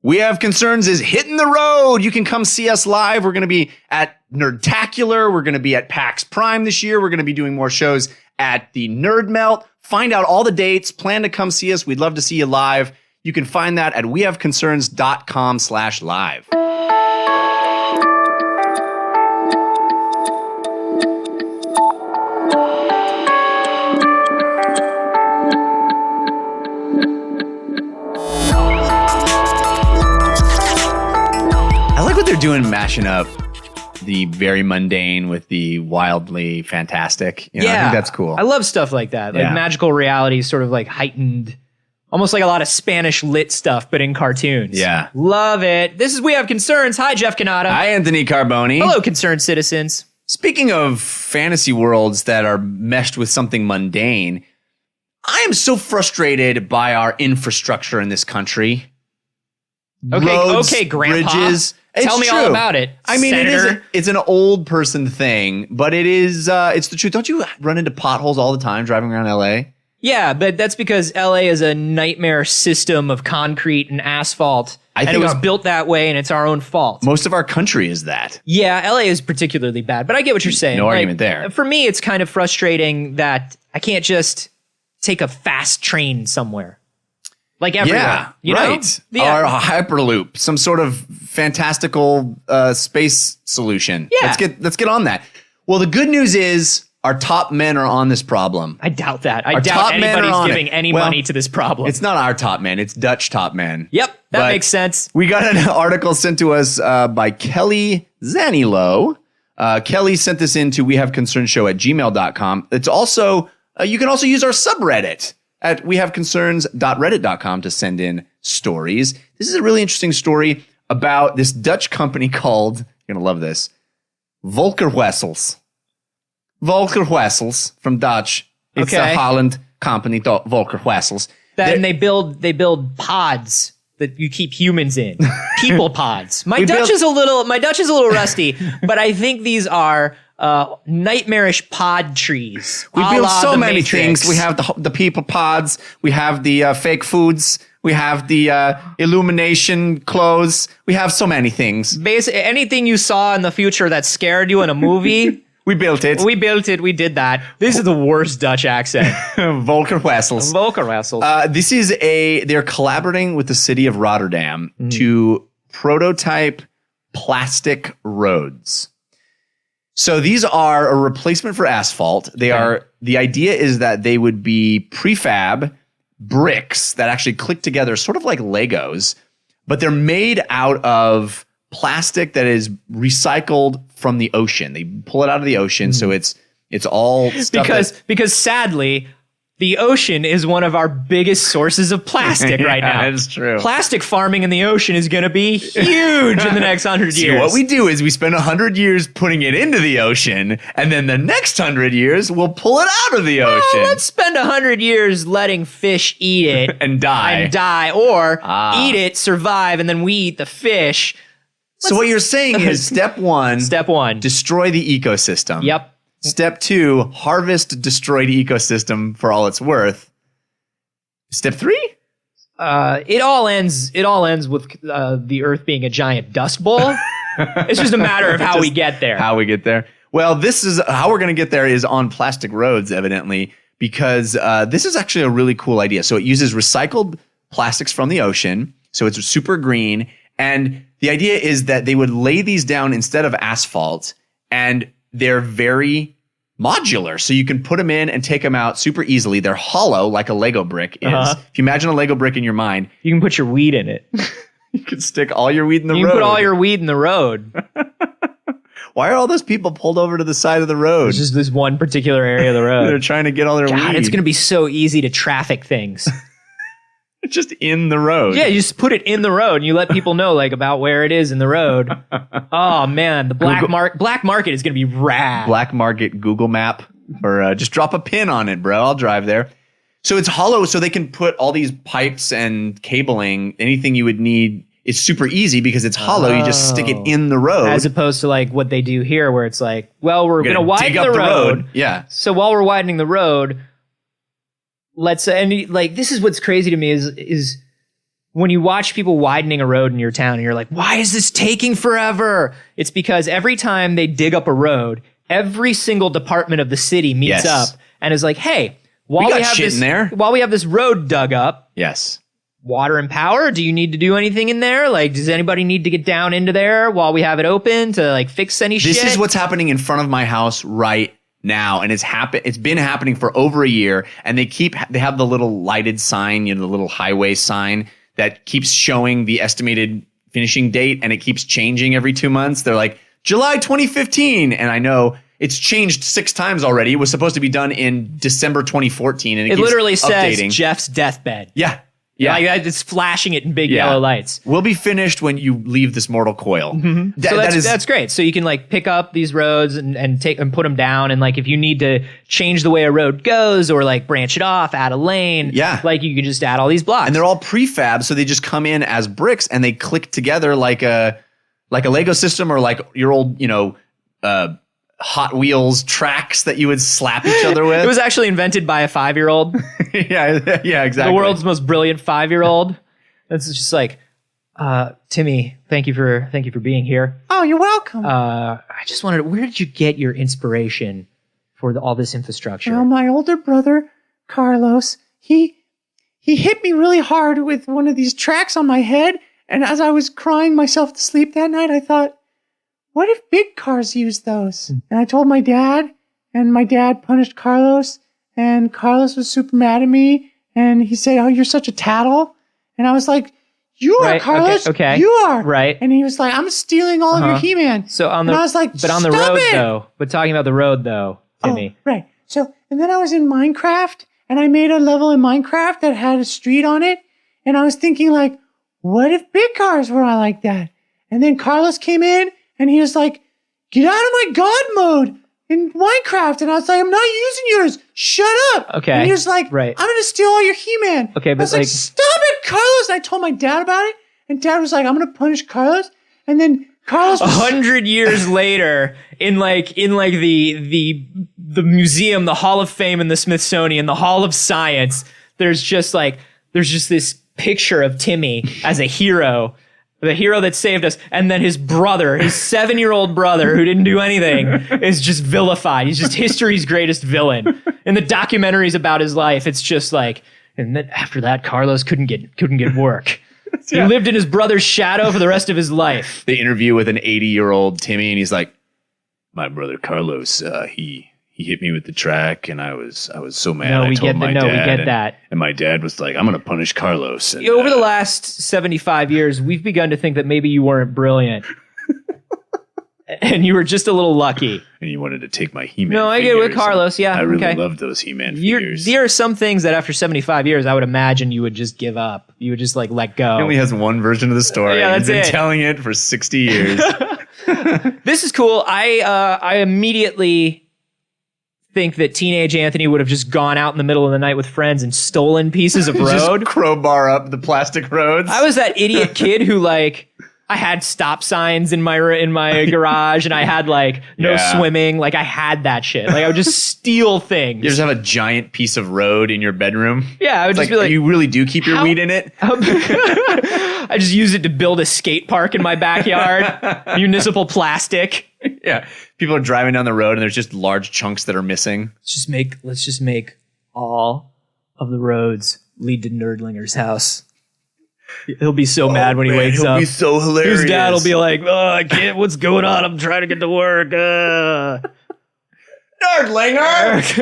We Have Concerns is hitting the road. You can come see us live. We're going to be at Nerdtacular. We're going to be at PAX Prime this year. We're going to be doing more shows at the Nerd Melt. Find out all the dates. Plan to come see us. We'd love to see you live. You can find that at wehaveconcerns.com/live. Doing mashing up the very mundane with the wildly fantastic. I think that's cool. I love stuff like that. Like magical reality, sort of like heightened, almost like a lot of Spanish lit stuff, but in cartoons. Yeah. Love it. This is We Have Concerns. Hi, Jeff Canada. Hi, Anthony Carboni. Hello, concerned citizens. Speaking of fantasy worlds that are meshed with something mundane, I am so frustrated by our infrastructure in this country. Okay, Grandpa. Bridges. Tell me all about it. I mean, Senator. it's an old person thing, but it's the truth. Don't you run into potholes all the time driving around LA? Yeah, but that's because LA is a nightmare system of concrete and asphalt. And it was built that way, and it's our own fault. Most of our country is that. Yeah, LA is particularly bad, but I get what you're saying. No argument there. For me, it's kind of frustrating that I can't just take a fast train somewhere. Like everywhere. Right. Or a Hyperloop, some sort of fantastical space solution. Yeah. Let's get on that. Well, the good news is our top men are on this problem. I doubt that. I doubt anybody's giving any money to this problem. It's not our top men. It's Dutch top men. Yep, that makes sense. We got an article sent to us by Kelly Zanilo. Kelly sent this in to wehaveconcernshow@gmail.com. It's also, you can also use our subreddit at wehaveconcerns.reddit.com to send in stories. This is a really interesting story about this Dutch company called, you're going to love this, Volkerwessels. Volkerwessels from Dutch. It's a Holland company, Volkerwessels. And they build pods that you keep humans in. People pods. My Dutch is a little rusty, but I think these are nightmarish pod trees. We build so many things. We have the people pods. We have the fake foods. We have the illumination clothes. We have so many things. Basically, anything you saw in the future that scared you in a movie, we built it. We did that. This is the worst Dutch accent. Volkerwessels. They're collaborating with the city of Rotterdam to prototype plastic roads. So these are a replacement for asphalt. The idea is that they would be prefab bricks that actually click together, sort of like Legos, but they're made out of plastic that is recycled from the ocean. They pull it out of the ocean, so it's all stuff because sadly, the ocean is one of our biggest sources of plastic right now. That's true. Plastic farming in the ocean is going to be huge in the next 100 years. What we do is we spend 100 years putting it into the ocean, and then the next 100 years we'll pull it out of the ocean. Let's spend 100 years letting fish eat it and die, or eat it, survive, and then we eat the fish. So what you're saying is step one, destroy the ecosystem. Yep. Step 2, harvest destroyed ecosystem for all it's worth. Step 3? It all ends with the Earth being a giant dust bowl. It's just a matter of how we get there. Well, this is how we're going to get there is on plastic roads, evidently, because this is actually a really cool idea. So it uses recycled plastics from the ocean. So it's super green. And the idea is that they would lay these down instead of asphalt, and they're very modular, so you can put them in and take them out super easily. They're hollow like a Lego brick is. If you imagine a Lego brick in your mind, you can put your weed in it. You can stick all your weed in the road. You can put all your weed in the road. Why are all those people pulled over to the side of the road? It's just this one particular area of the road. They're trying to get all their weed. It's going to be so easy to traffic things. Just in the road. Yeah, you just put it in the road and you let people know about where it is in the road. Oh man, the black market is going to be rad. Black market Google map, or just drop a pin on it, bro. I'll drive there. So it's hollow, so they can put all these pipes and cabling, anything you would need. It's super easy because it's hollow. You just stick it in the road. As opposed to what they do here where it's we're going to widen the road. Yeah. So while we're widening the road, this is what's crazy to me is when you watch people widening a road in your town and you're like, why is this taking forever? It's because every time they dig up a road, every single department of the city meets up and is like, hey, while we have this road dug up, water and power, do you need to do anything in there? Like, does anybody need to get down into there while we have it open to like fix any shit? This is what's happening in front of my house right now, and it's been happening for over a year, and they have the little lighted sign, the little highway sign that keeps showing the estimated finishing date, and it keeps changing every 2 months. They're like, July 2015, and I know it's changed 6 times already. It was supposed to be done in December 2014, and it literally updating. Says Jeff's deathbed. Yeah. Like it's flashing it in big yellow lights. We'll be finished when you leave this mortal coil. Mm-hmm. So that's great. So you can like pick up these roads and take and put them down. And like if you need to change the way a road goes or like branch it off, add a lane. Like you can just add all these blocks. And they're all prefab, so they just come in as bricks and they click together like a Lego system or like your old Hot Wheels tracks that you would slap each other with. It was actually invented by a 5-year-old. yeah, exactly. The world's most brilliant 5-year-old. It's just like, Timmy, thank you for being here. Oh, you're welcome. I just wondered, where did you get your inspiration for all this infrastructure? Well, my older brother, Carlos, he hit me really hard with one of these tracks on my head, and as I was crying myself to sleep that night, I thought, what if big cars use those? And I told my dad, and my dad punished Carlos, and Carlos was super mad at me, and he said, oh, you're such a tattle. And I was like, you are, Carlos. Okay. You are. Right. And he was like, I'm stealing all of your He-Man. So and I was like, but on the road, though. But talking about the road, though, Timmy. Oh, right. So, and then I was in Minecraft, and I made a level in Minecraft that had a street on it, and I was thinking, like, what if big cars were like that? And then Carlos came in, and he was like, get out of my God mode in Minecraft. And I was like, I'm not using yours. Shut up. Okay. And he was like, right. I'm going to steal all your He-Man. Okay, but I was like, stop it, Carlos. And I told my dad about it. And dad was like, I'm going to punish Carlos. And then Carlos was 100 years later, in the museum, the Hall of Fame in the Smithsonian, the Hall of Science, there's just this picture of Timmy as a hero. The hero that saved us, and then his brother, his 7-year-old brother who didn't do anything, is just vilified. He's just history's greatest villain. In the documentaries about his life, it's just like, and then after that, Carlos couldn't get work. He lived in his brother's shadow for the rest of his life. The interview with an 80-year-old Timmy, and he's like, my brother Carlos, he hit me with the track, and I was so mad. We get that. And my dad was like, I'm going to punish Carlos. And, over the last 75 years, we've begun to think that maybe you weren't brilliant. And you were just a little lucky. And you wanted to take my He-Man No, I get it with Carlos, yeah. I really loved those He-Man figures. There are some things that after 75 years, I would imagine you would just give up. You would just let go. He only has one version of the story. Yeah, that's He's been telling it for 60 years. This is cool. I immediately think that teenage Anthony would have just gone out in the middle of the night with friends and stolen pieces of road. Just crowbar up the plastic roads. I was that idiot kid who I had stop signs in my garage, and I had no swimming. I had that shit. I would just steal things. You just have a giant piece of road in your bedroom. Yeah, I would just be like, you really do keep your weed in it? I just use it to build a skate park in my backyard. Municipal plastic. Yeah. People are driving down the road and there's just large chunks that are missing. Let's just make all of the roads lead to Nerdlinger's house. He'll be so mad when he wakes up. He'll be so hilarious. His dad will be like, oh, I can't, what's going on? I'm trying to get to work. Nerdlinger!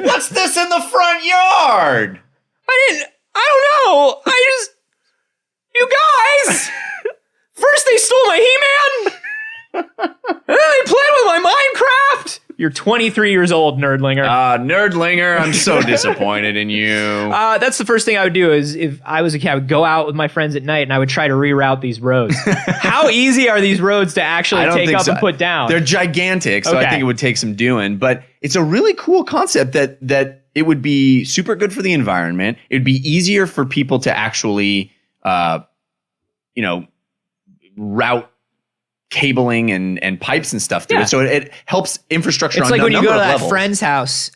What's this in the front yard? I don't know. You guys! First they stole my He-Man! And then they played with my Minecraft! You're 23 years old, Nerdlinger. Nerdlinger, I'm so disappointed in you. That's the first thing I would do is if I was a kid, I would go out with my friends at night and I would try to reroute these roads. How easy are these roads to actually take up and put down? They're gigantic, so I think it would take some doing. But it's a really cool concept that it would be super good for the environment. It would be easier for people to actually, route cabling and pipes and stuff through it. So it helps infrastructure on a number of levels. It's like when you go to that friend's house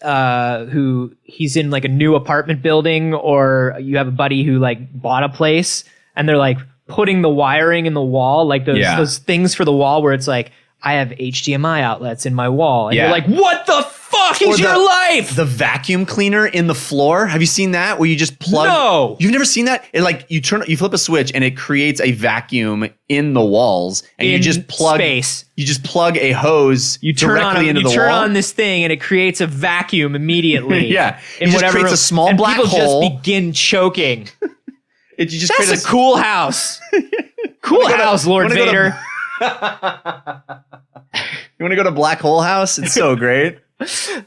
who he's in a new apartment building, or you have a buddy who bought a place and they're like putting the wiring in the wall, like those things for the wall where it's like, I have HDMI outlets in my wall. And you're like, what the fuck is your life? The vacuum cleaner in the floor. Have you seen that? Where you just plug. No. You've never seen that? It like you flip a switch and it creates a vacuum in the walls. And you just plug space. You just plug a hose directly into the wall. You turn on this thing and it creates a vacuum immediately. Yeah. It just creates a small black hole. People just begin choking. That's a cool house. Cool house, Lord Vader. You want to go to Black Hole House? It's so great.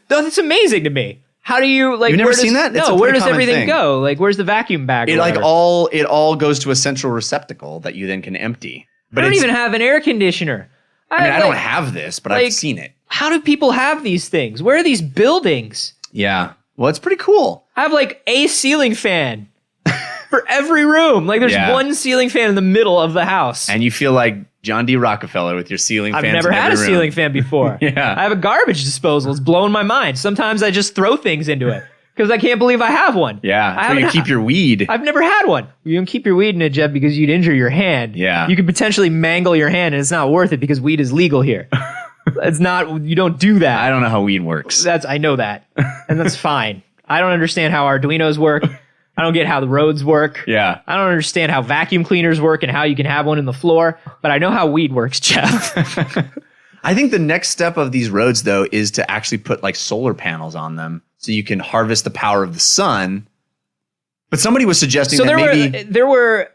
That's amazing to me. How do you like? You've never seen that? No. Where does everything go? Like, where's the vacuum bag? It all goes to a central receptacle that you then can empty. But I don't even have an air conditioner. I don't have this, but I've seen it. How do people have these things? Where are these buildings? Yeah. Well, it's pretty cool. I have like a ceiling fan for every room. Like there's one ceiling fan in the middle of the house. And you feel like John D. Rockefeller with your ceiling fans. I've never had a ceiling fan before. Yeah. I have a garbage disposal. It's blowing my mind. Sometimes I just throw things into it because I can't believe I have one. Yeah. That's where you keep your weed. I've never had one. You don't keep your weed in it, Jeff, because you'd injure your hand. Yeah. You could potentially mangle your hand, and it's not worth it because weed is legal here. It's not. You don't do that. I don't know how weed works. I know that, and that's fine. I don't understand how Arduinos work. I don't get how the roads work. Yeah. I don't understand how vacuum cleaners work and how you can have one in the floor, but I know how weed works, Jeff. I think the next step of these roads, though, is to actually put like solar panels on them so you can harvest the power of the sun. But somebody was suggesting there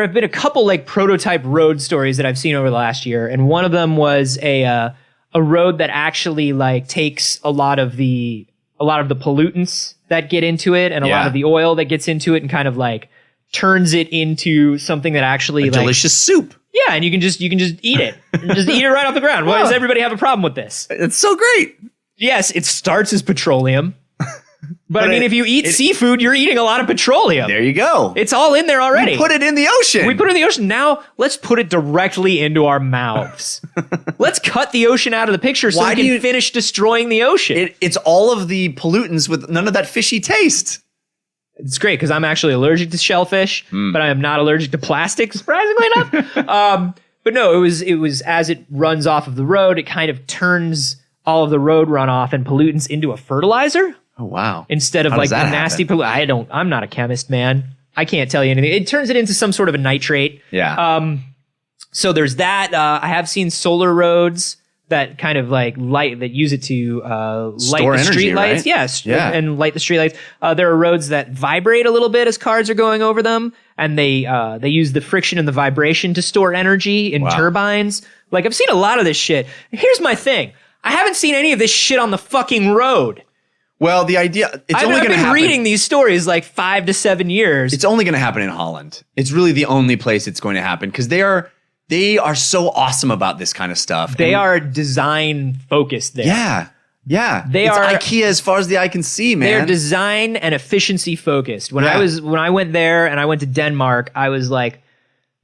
have been a couple like prototype road stories that I've seen over the last year, and one of them was a road that actually like takes a lot of the pollutants that get into it and a lot of the oil that gets into it and kind of like turns it into something that actually delicious soup. Yeah, and you can just eat it. Just eat it right off the ground. Why does everybody have a problem with this? It's so great. Yes, it starts as petroleum. But I mean, if you eat seafood, you're eating a lot of petroleum. There you go. It's all in there already. We put it in the ocean. Now, let's put it directly into our mouths. Let's cut the ocean out of the picture so we can finish destroying the ocean. It's all of the pollutants with none of that fishy taste. It's great because I'm actually allergic to shellfish, but I am not allergic to plastic, surprisingly enough. But no, it was as it runs off of the road, it kind of turns all of the road runoff and pollutants into a fertilizer. Oh, wow. Instead of like the nasty pollutant. I'm not a chemist, man. I can't tell you anything. It turns it into some sort of a nitrate. Yeah. So there's that. I have seen solar roads that kind of like that use it to light the street lights. Right? Yes. Yeah. And light the street lights. There are roads that vibrate a little bit as cars are going over them. And they use the friction and the vibration to store energy in turbines. Like I've seen a lot of this shit. Here's my thing. I haven't seen any of this shit on the fucking road. Well, the idea, I've been reading these stories like 5 to 7 years. It's only going to happen in Holland. It's really the only place it's going to happen because they are so awesome about this kind of stuff. They are design focused there. Yeah. Yeah. It's IKEA as far as the eye can see, man. They're design and efficiency focused. When I went there and I went to Denmark, I was like,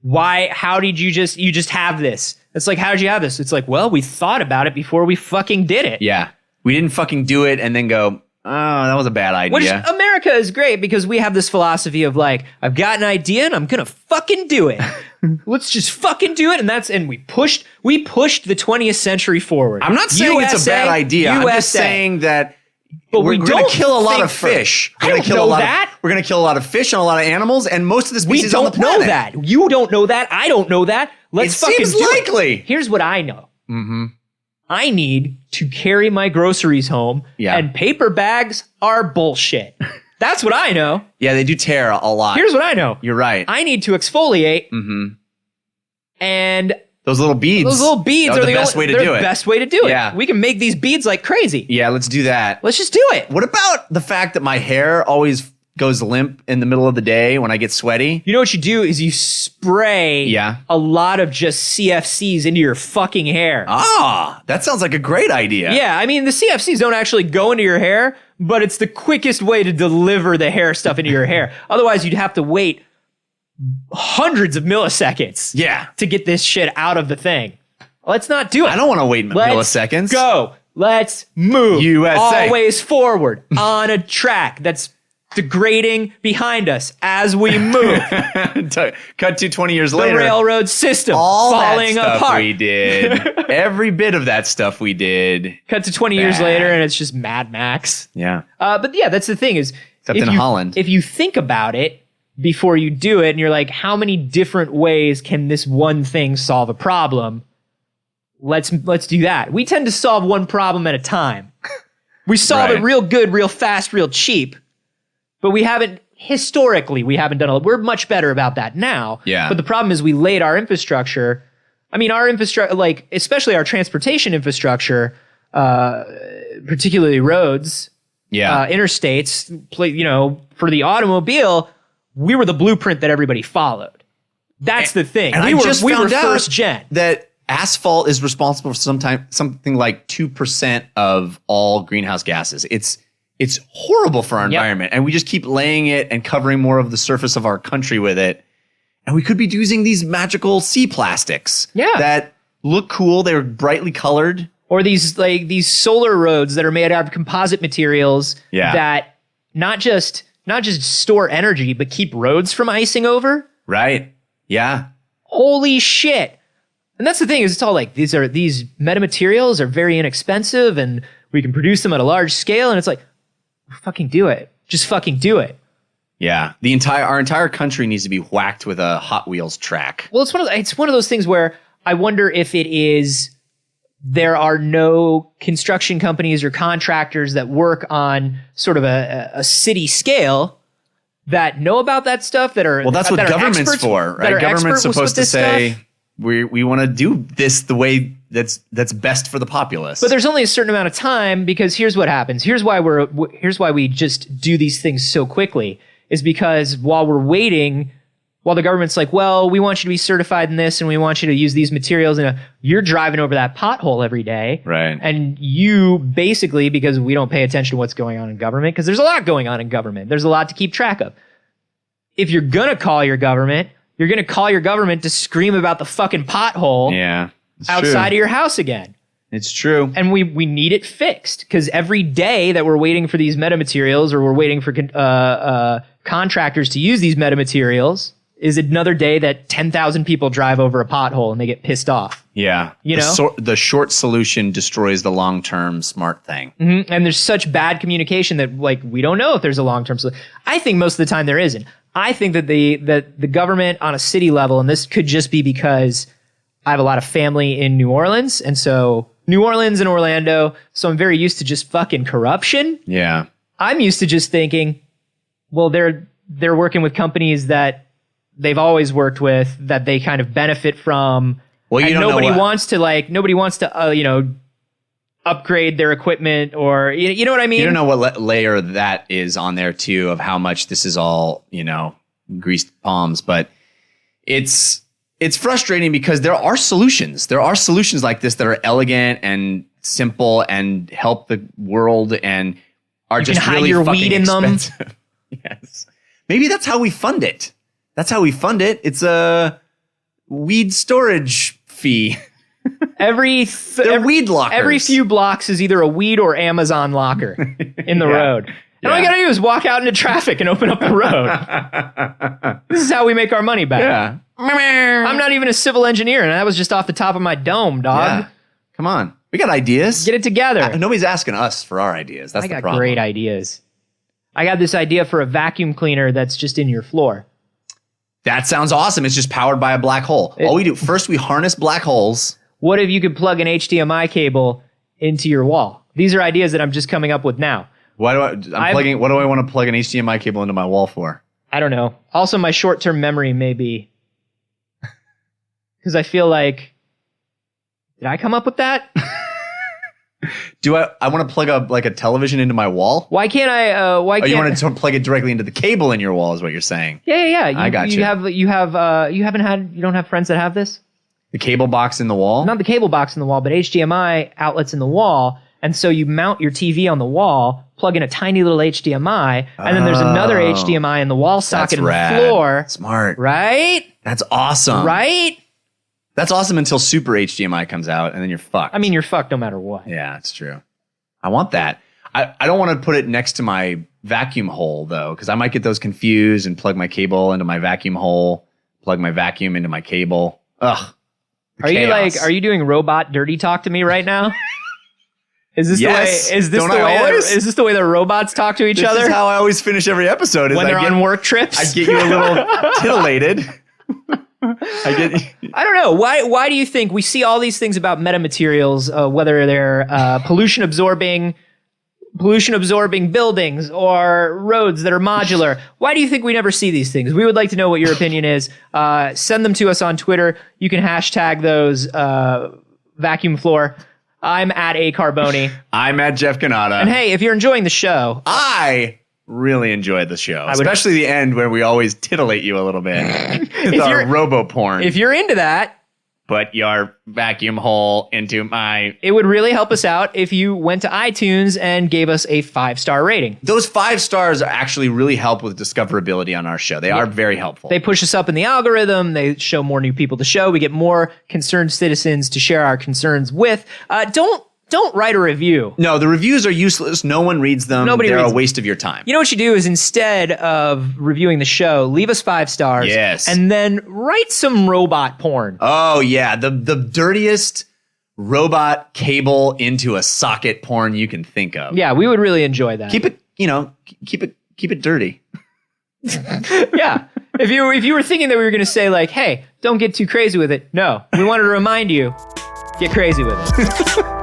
how did you just have this? It's like, how did you have this? It's like, well, we thought about it before we fucking did it. Yeah. We didn't fucking do it and then go, oh, that was a bad idea. Which America is great because we have this philosophy of like, I've got an idea and I'm gonna fucking do it. Let's just fucking do it. And we pushed the 20th century forward. I'm not saying it's a bad idea. I'm just saying that we're going to kill a lot of fish. We're going to kill a lot of fish and a lot of animals and most of the species on the planet. We don't know that. You don't know that. I don't know that. Let's fucking do it. It seems likely. Here's what I know. Mm-hmm. I need to carry my groceries home, and paper bags are bullshit. That's what I know. Yeah, they do tear a lot. Here's what I know. You're right. I need to exfoliate, and those little beads are the best way to do it. Best way to do it. Yeah. We can make these beads like crazy. Yeah, let's do that. Let's just do it. What about the fact that my hair always goes limp in the middle of the day when I get sweaty? You know what you do is you spray a lot of just CFCs into your fucking hair. Ah, that sounds like a great idea. Yeah, I mean, the CFCs don't actually go into your hair, but it's the quickest way to deliver the hair stuff into your hair. Otherwise, you'd have to wait hundreds of milliseconds to get this shit out of the thing. Let's not do it. I don't want to wait milliseconds. Let's go. Let's move. USA. Always forward on a track that's degrading behind us as we move. Cut to 20 years The later. railroad system All falling that stuff apart. we did. Every bit of that stuff we did. Cut to 20 years later, and it's just Mad Max. Yeah. But yeah, that's the thing is, Except in Holland. If you think about it before you do it, and you're like, how many different ways can this one thing solve a problem? Let's do that. We tend to solve one problem at a time. We solve it real good, real fast, real cheap. But we haven't done a lot. We're much better about that now. Yeah. But the problem is we laid our infrastructure. I mean, our infrastructure, like, especially our transportation infrastructure, particularly roads, interstates, for the automobile, we were the blueprint that everybody followed. That's the thing. And we were found out first gen. that asphalt is responsible for something like 2% of all greenhouse gases. It's horrible for our environment, and we just keep laying it and covering more of the surface of our country with it. And we could be using these magical sea plastics that look cool. They're brightly colored. Or these solar roads that are made out of composite materials that not just store energy, but keep roads from icing over. Right. Yeah. Holy shit. And that's the thing, is it's all like, these metamaterials are very inexpensive and we can produce them at a large scale. And it's like, fucking do it. Just fucking do it. Yeah. Our entire country needs to be whacked with a Hot Wheels track. Well, it's one of those things where I wonder if it is, there are no construction companies or contractors that work on sort of a city scale that know about that stuff, that are, well, that's what government's for, right? Government's supposed to say, we want to do this the way that's best for the populace. But there's only a certain amount of time, because here's what happens. Here's why we just do these things so quickly, is because while we're waiting, while the government's like, well, we want you to be certified in this and we want you to use these materials, and you're driving over that pothole every day. Right. And you basically, because we don't pay attention to what's going on in government, because there's a lot going on in government. There's a lot to keep track of. If you're going to call your government, you're going to call your government to scream about the fucking pothole outside of your house again. It's true. And we need it fixed, because every day that we're waiting for these metamaterials, or we're waiting for contractors to use these metamaterials, is another day that 10,000 people drive over a pothole and they get pissed off. Yeah. The short solution destroys the long-term smart thing. Mm-hmm. And there's such bad communication that, like, we don't know if there's a long-term solution. I think most of the time there isn't. I think that the government on a city level, and this could just be because I have a lot of family in New Orleans, and so New Orleans and Orlando, so I'm very used to just fucking corruption. Yeah. I'm used to just thinking, well, they're working with companies that they've always worked with, that they kind of benefit from. Well, nobody wants to upgrade their equipment, or you know what I mean? You don't know what layer that is on there too, of how much this is all, greased palms, but it's frustrating because there are solutions. There are solutions like this that are elegant and simple and help the world and are just really your fucking weed in expensive. Them. Yes. Maybe that's how we fund it. It's a weed storage fee. They're weed lockers. Every few blocks is either a weed or Amazon locker in the road. And all you gotta do is walk out into traffic and open up the road. This is how we make our money back. Yeah. I'm not even a civil engineer, and that was just off the top of my dome, dog. Yeah. Come on. We got ideas. Get it together. Nobody's asking us for our ideas. That's the problem. I got great ideas. I got this idea for a vacuum cleaner that's just in your floor. That sounds awesome. It's just powered by a black hole. All we do, first we harness black holes. What if you could plug an HDMI cable into your wall? These are ideas that I'm just coming up with now. What do I want to plug an HDMI cable into my wall for? I don't know. Also, my short-term memory may be, because I feel like, did I come up with that? Do I want to plug a television into my wall? Why can't I? You want to plug it directly into the cable in your wall? Is what you're saying? Yeah. I got you. You don't have friends that have this? The cable box in the wall? Not the cable box in the wall, but HDMI outlets in the wall. And so you mount your TV on the wall, plug in a tiny little HDMI, and then there's another HDMI in the wall socket in the floor. Smart. Right? That's awesome. Right? That's awesome until Super HDMI comes out, and then you're fucked. I mean, you're fucked no matter what. Yeah, it's true. I want that. I don't want to put it next to my vacuum hole though, because I might get those confused and plug my cable into my vacuum hole, plug my vacuum into my cable. Ugh. Are you doing robot dirty talk to me right now? Is this yes. the way? Is this the way the robots talk to each other? This is how I always finish every episode. When they're on work trips, I get you a little titillated. I don't know. Why do you think we see all these things about metamaterials, whether they're pollution absorbing buildings or roads that are modular? Why do you think we never see these things? We would like to know what your opinion is. Send them to us on Twitter. You can hashtag those vacuum floor. I'm at A Carboni. I'm at Jeff Canada. And hey, if you're enjoying the show, I really enjoyed the show, especially the end where we always titillate you a little bit with our robo porn. If you're into that, put your vacuum hole into my... It would really help us out if you went to iTunes and gave us a 5-star rating. Those 5 stars actually really help with discoverability on our show. They are very helpful. They push us up in the algorithm. They show more new people to show. We get more concerned citizens to share our concerns with. Don't write a review. No, the reviews are useless. No one reads them. They're a waste of your time. You know what you do is instead of reviewing the show, leave us 5 stars. Yes. And then write some robot porn. Oh, yeah. The dirtiest robot cable into a socket porn you can think of. Yeah, we would really enjoy that. Keep it dirty. Yeah. If you were thinking that we were going to say like, hey, don't get too crazy with it. No, we wanted to remind you, get crazy with it.